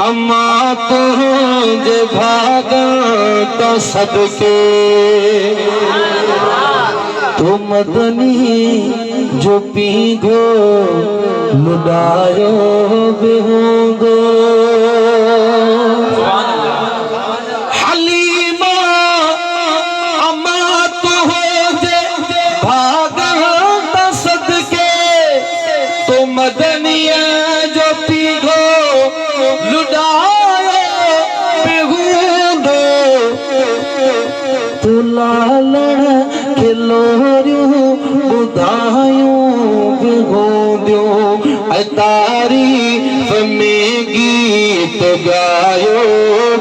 अम्मा तुझे भागा तो सदके तो मदनी जो पीगो लुटायो बेहोंगो हलीमा अम्मा तुझे भागा तो सदके तो मदनिया जो पीगो लुटायो बेहोंगो तू लालण खिलोरियो बुधायो बेहोंगो तारीफ में गीत गायो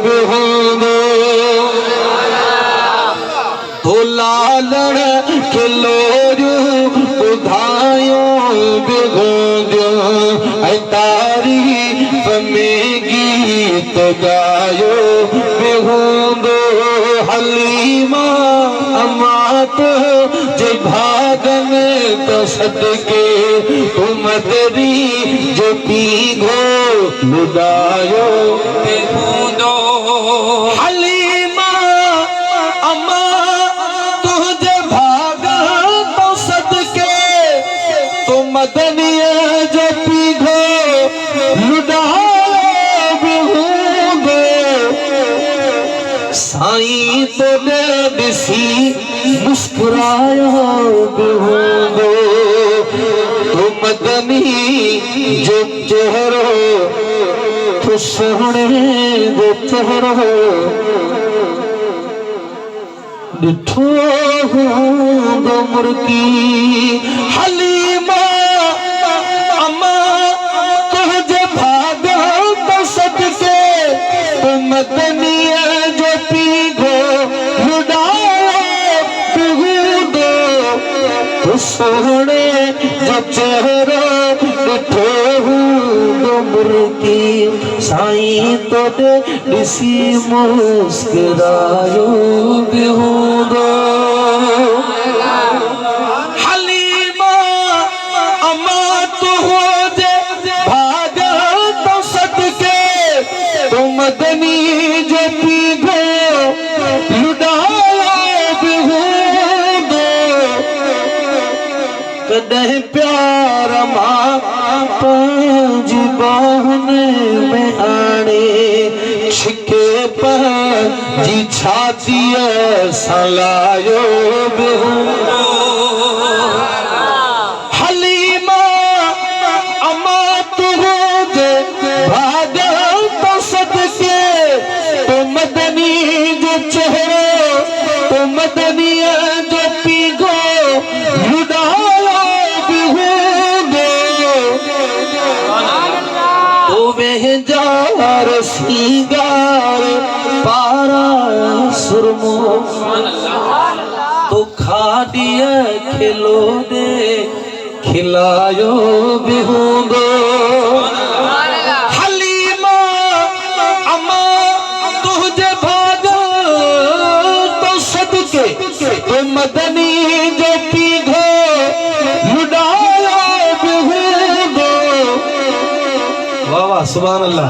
बेहोंगो तो लालण खिलोरियो बुधायो बेहोंगो तारीफ में गीत गायो बेहोंगो हलीमा अम्मा तो जे भागन तो सदके तुम तेरी जो पीघो लुटायो बेहोंगो हलीमा अम्मा तुझे भागन तो सदके तुम मदनिया जो पीघो लुटायो बेहोंगो साईं तो दिसी मुस्कुरायो बेहोंगो तो मदनी जो चेहरो तो सोहणे जो चेहरो डिठो होंगो मुर्की हलीमा अम्मा तुझे भागा तो सदके तो मदनिया जो पीघो सोहणे जो चेहरा डिठो मुर्की साईं तो दिसी मुस्कुरायो बेहोंगो हलीमा अम्मा तुझे भागा तो सदके तो मदनी जो पीघो लुटायो बेहोंगो कदे प्यार मां पंज बाहुन में आने छिके पर जी छाती सलायो बेहोंगो हलीमा अम्मा तुझे भागा तो सदके तो मदनी जो चेहरे तो मदनिया जो पीघो लुटायो जार सीगार पारा सुरमो तो खा दिया खिलो दे खिलायो बेहोंगो हलीमा अम्मा तुझे भागा तो सदके तो मदनी जो पीघो लुटायो बेहोंगो वाह वाह सुभान अल्लाह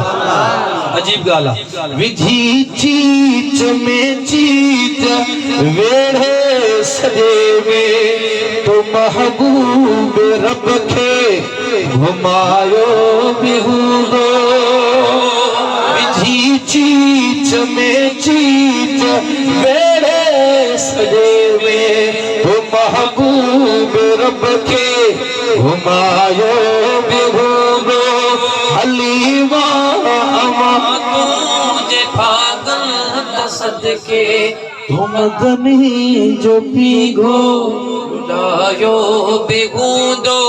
अजीब गाला विधि चीच में चीच वेढ़े सजे में तो महबूब रब के घुमायो बेहोंगो विधि चीच में चीच वेढ़े सजे में तो महबूब रब के घुमायो बेहोंगो हलीमा अम्मा तुझे भागन तो सदके तुम मदनी जो पीघो लुटायो बेहोंगो